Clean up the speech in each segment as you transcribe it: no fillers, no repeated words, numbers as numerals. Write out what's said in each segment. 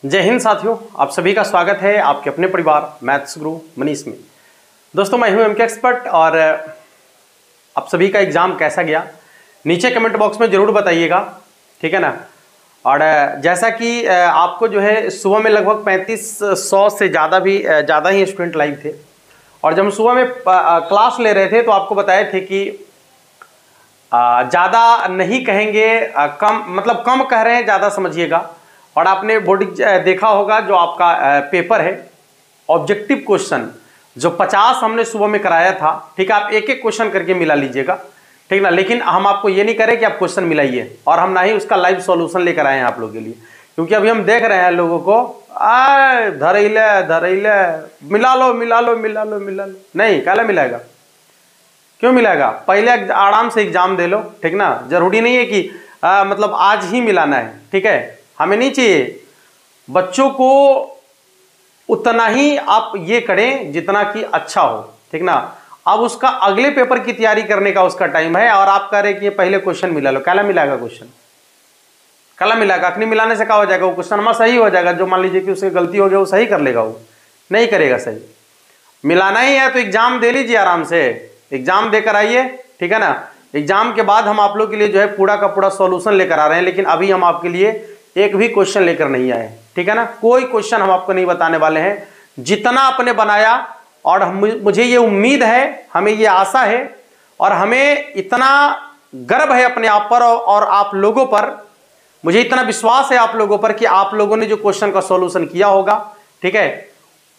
जय हिंद साथियों, आप सभी का स्वागत है आपके अपने परिवार मैथ्स गुरु मनीष में। दोस्तों, मैं हूं एमके एक्सपर्ट और आप सभी का एग्जाम कैसा गया नीचे कमेंट बॉक्स में जरूर बताइएगा, ठीक है ना। और जैसा कि आपको जो है सुबह में लगभग 3500 से ज़्यादा ही स्टूडेंट लाइव थे और जब हम सुबह में क्लास ले रहे थे तो आपको बताए थे कि ज़्यादा नहीं कहेंगे, कम मतलब कम कह रहे हैं, ज़्यादा समझिएगा। और आपने बोर्ड देखा होगा जो आपका पेपर है ऑब्जेक्टिव क्वेश्चन जो 50 हमने सुबह में कराया था, ठीक है। आप एक एक क्वेश्चन करके मिला लीजिएगा, ठीक ना। लेकिन हम आपको ये नहीं करें कि आप क्वेश्चन मिलाइए और हम ना ही उसका लाइव सॉल्यूशन लेकर आए हैं आप लोगों के लिए, क्योंकि अभी हम देख रहे हैं लोगों को धरैले मिला लो नहीं, काला मिलाएगा, क्यों मिलाएगा। पहले आराम से एग्जाम दे लो, ठीक ना। जरूरी नहीं है कि मतलब आज ही मिलाना है, ठीक है। हमें नहीं चाहिए, बच्चों को उतना ही आप ये करें जितना कि अच्छा हो, ठीक ना। अब उसका अगले पेपर की तैयारी करने का उसका टाइम है और आप कह रहे कि ये पहले क्वेश्चन मिला लो। काला मिलाएगा क्वेश्चन, काला मिलाएगा। अखनी मिलाने से क्या हो जाएगा, वो क्वेश्चन हमारा सही हो जाएगा। जो मान लीजिए कि उससे गलती हो गया वो सही कर लेगा, वो नहीं करेगा सही। मिलाना ही है तो एग्जाम दे लीजिए, आराम से एग्जाम देकर आइए, ठीक है ना। एग्जाम के बाद हम आप लोग के लिए जो है पूरा का पूरा सॉल्यूशन लेकर आ रहे हैं, लेकिन अभी हम आपके लिए एक भी क्वेश्चन लेकर नहीं आए, ठीक है ना। कोई क्वेश्चन हम आपको नहीं बताने वाले हैं। जितना आपने बनाया, और मुझे ये उम्मीद है, हमें ये आशा है और हमें इतना गर्व है अपने आप पर और आप लोगों पर। मुझे इतना विश्वास है आप लोगों पर कि आप लोगों ने जो क्वेश्चन का सॉल्यूशन किया होगा, ठीक है,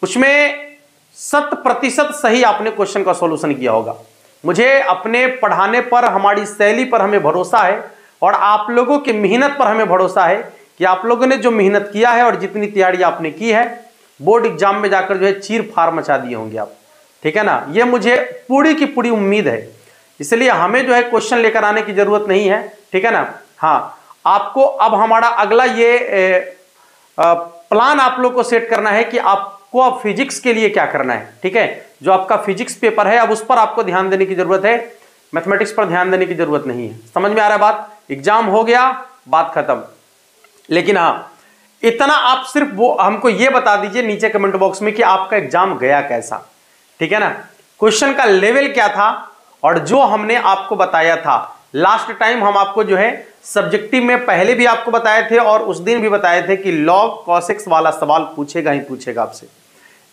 उसमें 100% सही आपने क्वेश्चन का सॉल्यूशन किया होगा। मुझे अपने पढ़ाने पर, हमारी शैली पर हमें भरोसा है और आप लोगों की मेहनत पर हमें भरोसा है कि आप लोगों ने जो मेहनत किया है और जितनी तैयारी आपने की है, बोर्ड एग्जाम में जाकर जो है चीर फाड़ मचा दिए होंगे आप, ठीक है ना। ये मुझे पूरी की पूरी उम्मीद है, इसलिए हमें जो है क्वेश्चन लेकर आने की जरूरत नहीं है, ठीक है ना। हाँ, आपको अब हमारा अगला ये प्लान आप लोग को सेट करना है कि आपको अब फिजिक्स के लिए क्या करना है, ठीक है। जो आपका फिजिक्स पेपर है अब उस पर आपको ध्यान देने की जरूरत है, मैथमेटिक्स पर ध्यान देने की जरूरत नहीं है। समझ में आ रहा है बात। एग्जाम हो गया, बात खत्म। लेकिन हाँ, इतना आप सिर्फ वो हमको ये बता दीजिए नीचे कमेंट बॉक्स में कि आपका एग्जाम गया कैसा, ठीक है ना। क्वेश्चन का लेवल क्या था और जो हमने आपको बताया था लास्ट टाइम, हम आपको जो है सब्जेक्टिव में पहले भी आपको बताए थे और उस दिन भी बताए थे कि लॉग कॉस एक्स वाला सवाल पूछेगा ही पूछेगा आपसे,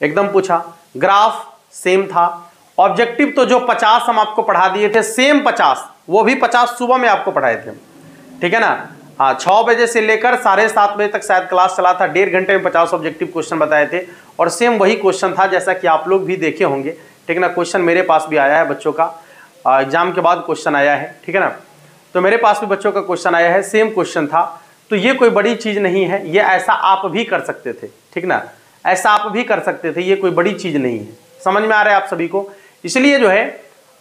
एकदम पूछा। ग्राफ सेम था। ऑब्जेक्टिव तो जो 50 हम आपको पढ़ा दिए थे, सेम 50, वो भी 50 सुबह में आपको पढ़ाए थे, ठीक है ना। हाँ, 6 बजे से लेकर 7:30 बजे तक शायद क्लास चला था। 1.5 घंटे में 50 ऑब्जेक्टिव क्वेश्चन बताए थे और सेम वही क्वेश्चन था जैसा कि आप लोग भी देखे होंगे, ठीक ना। क्वेश्चन मेरे पास भी आया है बच्चों का, एग्जाम के बाद क्वेश्चन आया है, ठीक है ना। तो मेरे पास भी बच्चों का क्वेश्चन आया है, सेम क्वेश्चन था। तो ये कोई बड़ी चीज़ नहीं है, ये ऐसा आप भी कर सकते थे, ठीक ना। ऐसा आप भी कर सकते थे, ये कोई बड़ी चीज़ नहीं है। समझ में आ रहा है आप सभी को। इसलिए जो है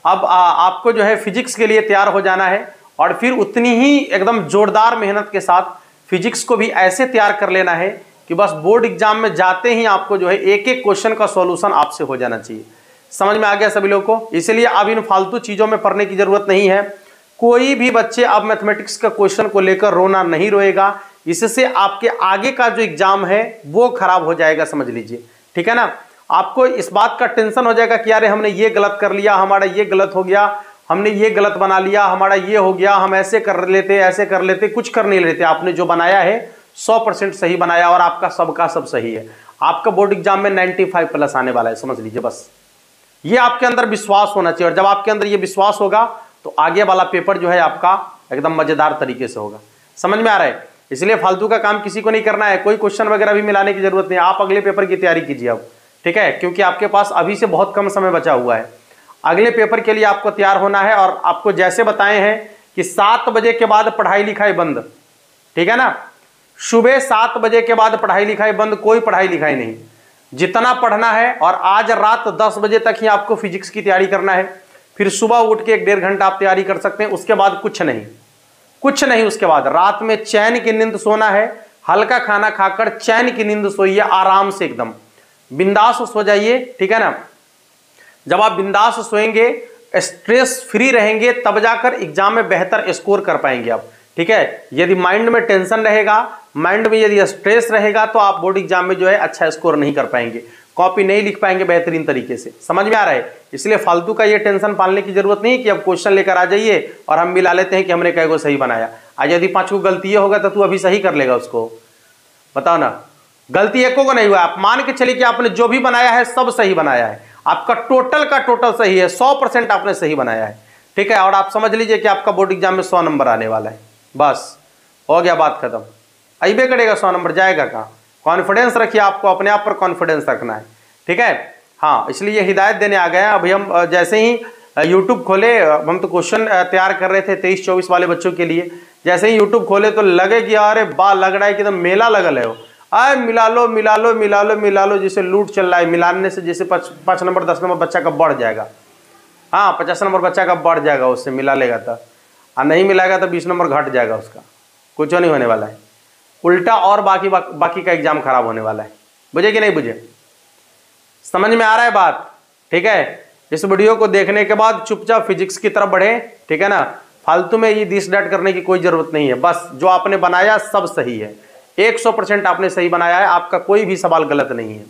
अब आपको जो है फिजिक्स के लिए तैयार हो जाना है और फिर उतनी ही एकदम जोरदार मेहनत के साथ फिजिक्स को भी ऐसे तैयार कर लेना है कि बस बोर्ड एग्जाम में जाते ही आपको जो है एक एक क्वेश्चन का सॉल्यूशन आपसे हो जाना चाहिए। समझ में आ गया सभी लोगों को। इसलिए अब इन फालतू चीज़ों में पढ़ने की जरूरत नहीं है। कोई भी बच्चे अब मैथमेटिक्स का क्वेश्चन को लेकर रोना नहीं रोएगा, इससे आपके आगे का जो एग्जाम है वो खराब हो जाएगा, समझ लीजिए, ठीक है ना। आपको इस बात का टेंशन हो जाएगा कि यार हमने ये गलत कर लिया, हमारा ये गलत हो गया, हमने ये गलत बना लिया, हमारा ये हो गया, हम ऐसे कर लेते, ऐसे कर लेते। कुछ कर नहीं लेते। आपने जो बनाया है 100% सही बनाया और आपका सबका सब सही है। आपका बोर्ड एग्जाम में 95+ आने वाला है, समझ लीजिए। बस ये आपके अंदर विश्वास होना चाहिए और जब आपके अंदर ये विश्वास होगा तो आगे वाला पेपर जो है आपका एकदम मजेदार तरीके से होगा। समझ में आ रहा है। इसलिए फालतू का काम किसी को नहीं करना है। कोई क्वेश्चन वगैरह भी मिलाने की जरूरत नहीं। आप अगले पेपर की तैयारी कीजिए अब, ठीक है, क्योंकि आपके पास अभी से बहुत कम समय बचा हुआ है। अगले पेपर के लिए आपको तैयार होना है और आपको जैसे बताए हैं कि 7 बजे के बाद पढ़ाई लिखाई बंद, ठीक है ना। सुबह 7 बजे के बाद पढ़ाई लिखाई बंद, कोई पढ़ाई लिखाई नहीं। जितना पढ़ना है और आज रात 10 बजे तक ही आपको फिजिक्स की तैयारी करना है। फिर सुबह उठ के 1.5 घंटा आप तैयारी कर सकते हैं, उसके बाद कुछ नहीं, कुछ नहीं। उसके बाद रात में चैन की नींद सोना है। हल्का खाना खाकर चैन की नींद सोइए, आराम से एकदम बिंदास सो जाइए, ठीक है ना। जब आप बिंदास सोएंगे, स्ट्रेस फ्री रहेंगे, तब जाकर एग्जाम में बेहतर स्कोर कर पाएंगे आप, ठीक है। यदि माइंड में टेंशन रहेगा, माइंड में यदि स्ट्रेस रहेगा, तो आप बोर्ड एग्जाम में जो है अच्छा स्कोर नहीं कर पाएंगे, कॉपी नहीं लिख पाएंगे बेहतरीन तरीके से। समझ में आ रहा है? इसलिए फालतू का ये टेंशन पालने की जरूरत नहीं कि अब क्वेश्चन लेकर आ जाइए और हम मिला लेते हैं कि हमने कई को सही बनाया। आज यदि 5 को गलती होगा तो तू अभी सही कर लेगा उसको, बताओ ना। गलती एको को नहीं हुआ, आप मान के चलिए कि आपने जो भी बनाया है सब सही बनाया है, आपका टोटल का टोटल सही है, 100% आपने सही बनाया है, ठीक है। और आप समझ लीजिए कि आपका बोर्ड एग्जाम में 100 नंबर आने वाला है, बस हो गया, बात खत्म। अइबे करेगा 100 नंबर, जाएगा कहाँ? कॉन्फिडेंस रखिए, आपको अपने आप पर कॉन्फिडेंस रखना है, ठीक है। हाँ, इसलिए हिदायत देने आ गए हैं। अभी हम जैसे ही यूट्यूब खोले, हम तो क्वेश्चन तैयार कर रहे थे 23-24 वाले बच्चों के लिए। जैसे ही यूट्यूब खोले तो लगे कि अरे बा लग रहा है कि एकदम मेला लगल है वो, आए मिला लो मिला लो मिला लो मिला लो, जैसे लूट चल रहा है। मिलाने से जैसे 5 नंबर 10 नंबर बच्चा का बढ़ जाएगा, हाँ 50 नंबर बच्चा का बढ़ जाएगा उससे मिला लेगा तो, और नहीं मिलाएगा तो 20 नंबर घट जाएगा उसका, कुछ नहीं होने वाला है, उल्टा और बाकी का एग्जाम खराब होने वाला है। बुझे कि नहीं बुझे? समझ में आ रहा है बात? ठीक है। इस वीडियो को देखने के बाद चुपचाप फिजिक्स की तरफ बढ़े, ठीक है ना। फालतू में ये दिस डैट करने की कोई जरूरत नहीं है, बस जो आपने बनाया सब सही है, 100% आपने सही बनाया है, आपका कोई भी सवाल गलत नहीं है,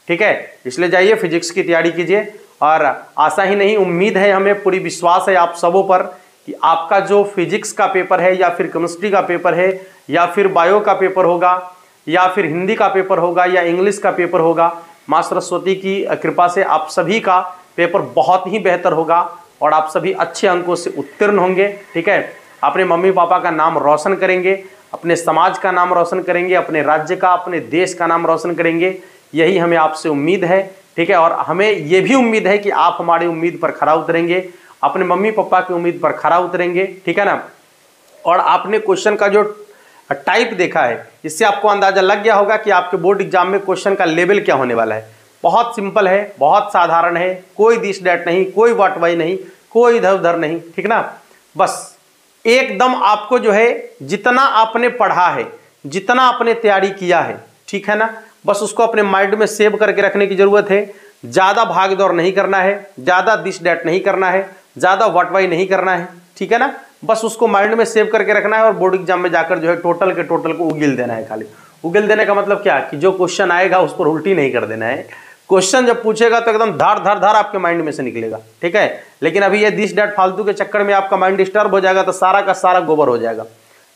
ठीक है। इसलिए जाइए फिजिक्स की तैयारी कीजिए, और आशा ही नहीं उम्मीद है, हमें पूरी विश्वास है आप सबों पर कि आपका जो फिजिक्स का पेपर है, या फिर केमिस्ट्री का पेपर है, या फिर बायो का पेपर होगा, या फिर हिंदी का पेपर होगा, या इंग्लिश का पेपर होगा, माँ सरस्वती की कृपा से आप सभी का पेपर बहुत ही बेहतर होगा और आप सभी अच्छे अंकों से उत्तीर्ण होंगे, ठीक है। अपने मम्मी पापा का नाम रोशन करेंगे, अपने समाज का नाम रोशन करेंगे, अपने राज्य का, अपने देश का नाम रोशन करेंगे, यही हमें आपसे उम्मीद है, ठीक है। और हमें ये भी उम्मीद है कि आप हमारी उम्मीद पर खरा उतरेंगे, अपने मम्मी पापा की उम्मीद पर खरा उतरेंगे, ठीक है ना। और आपने क्वेश्चन का जो टाइप देखा है, इससे आपको अंदाजा लग गया होगा कि आपके बोर्ड एग्जाम में क्वेश्चन का लेवल क्या होने वाला है। बहुत सिंपल है, बहुत साधारण है, कोई दिस डैट नहीं, कोई वाट वाई नहीं, कोई इधर उधर नहीं, ठीक ना। बस एकदम आपको जो है जितना आपने पढ़ा है, जितना आपने तैयारी किया है, ठीक है ना, बस उसको अपने माइंड में सेव करके रखने की जरूरत है। ज़्यादा भाग दौड़ नहीं करना है, ज़्यादा दिस डैट नहीं करना है, ज़्यादा वाट वाई नहीं करना है, ठीक है ना। बस उसको माइंड में सेव करके रखना है और बोर्ड एग्जाम में जाकर जो है टोटल के टोटल को उगिल देना है। खाली उगिल देने का मतलब क्या कि जो क्वेश्चन आएगा उस पर उल्टी नहीं कर देना है। क्वेश्चन जब पूछेगा तो एकदम धार धार धार आपके माइंड में से निकलेगा, ठीक है। लेकिन अभी ये दिस डैट फालतू के चक्कर में आपका माइंड डिस्टर्ब हो जाएगा तो सारा का सारा गोबर हो जाएगा,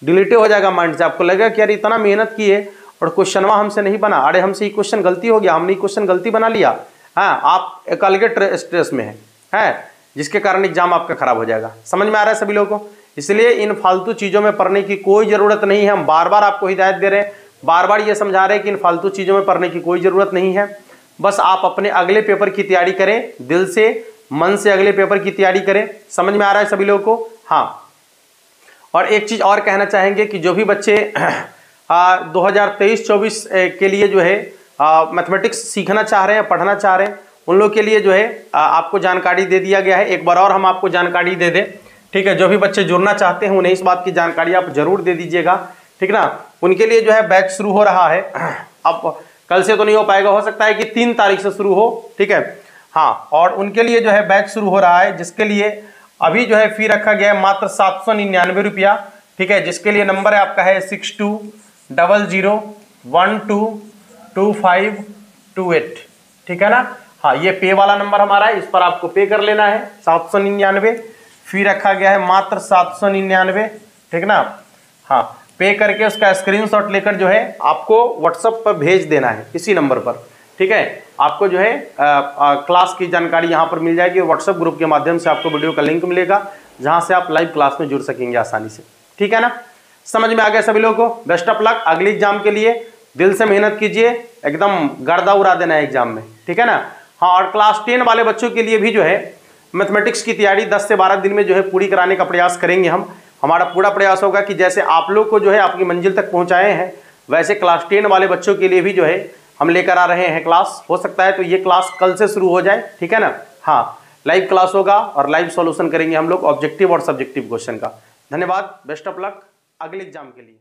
डिलीट हो जाएगा माइंड से। आपको लगेगा कि यार इतना मेहनत की है और क्वेश्चनवा हमसे नहीं बना, अरे हमसे ये क्वेश्चन गलती हो गया, हमने ये क्वेश्चन गलती बना लिया, हाँ आप एक अलग स्ट्रेस में है, जिसके कारण एग्जाम आपका खराब हो जाएगा। समझ में आ रहा है सभी लोगों को? इसलिए इन फालतू चीज़ों में पढ़ने की कोई ज़रूरत नहीं है। हम बार बार आपको हिदायत दे रहे हैं, बार बार ये समझा रहे हैं कि इन फालतू चीज़ों में पढ़ने की कोई ज़रूरत नहीं है। बस आप अपने अगले पेपर की तैयारी करें, दिल से मन से अगले पेपर की तैयारी करें। समझ में आ रहा है सभी लोगों को? हाँ, और एक चीज़ और कहना चाहेंगे कि जो भी बच्चे 2023-24 के लिए जो है मैथमेटिक्स सीखना चाह रहे हैं, पढ़ना चाह रहे हैं, उन लोग के लिए जो है आपको जानकारी दे दिया गया है। एक बार और हम आपको जानकारी दे दें, ठीक है। जो भी बच्चे जुड़ना चाहते हैं उन्हें इस बात की जानकारी आप जरूर दे दीजिएगा, ठीक ना। उनके लिए जो है बैच शुरू हो रहा है, अब कल से तो नहीं हो पाएगा, हो सकता है कि 3 तारीख से शुरू हो, ठीक है। हाँ, और उनके लिए जो है बैच शुरू हो रहा है, जिसके लिए अभी जो है फी रखा गया है मात्र 799 रुपया, ठीक है। जिसके लिए नंबर है आपका है 6200122528, ठीक है ना। हाँ, ये पे वाला नंबर हमारा है, इस पर आपको पे कर लेना है 799, फी रखा गया है मात्र 799, ठीक ना। हाँ, पे करके उसका स्क्रीनशॉट लेकर जो है आपको व्हाट्सएप पर भेज देना है इसी नंबर पर, ठीक है। आपको जो है क्लास की जानकारी यहाँ पर मिल जाएगी, व्हाट्सएप ग्रुप के माध्यम से आपको वीडियो का लिंक मिलेगा जहाँ से आप लाइव क्लास में जुड़ सकेंगे आसानी से, ठीक है ना। समझ में आ गया सभी लोगों को? बेस्ट ऑफ लक अगले एग्जाम के लिए, दिल से मेहनत कीजिए, एकदम गर्दा उड़ा देना है एग्जाम में, ठीक है ना। हाँ, और क्लास 10 वाले बच्चों के लिए भी जो है मैथमेटिक्स की तैयारी 10 से 12 दिन में जो है पूरी कराने का प्रयास करेंगे हम। हमारा पूरा प्रयास होगा कि जैसे आप लोग को जो है आपकी मंजिल तक पहुंचाए हैं, वैसे क्लास 10 वाले बच्चों के लिए भी जो है हम लेकर आ रहे हैं क्लास। हो सकता है तो ये क्लास कल से शुरू हो जाए, ठीक है ना। हाँ, लाइव क्लास होगा और लाइव सॉल्यूशन करेंगे हम लोग ऑब्जेक्टिव और सब्जेक्टिव क्वेश्चन का। धन्यवाद, बेस्ट ऑफ लक अगले एग्जाम के लिए।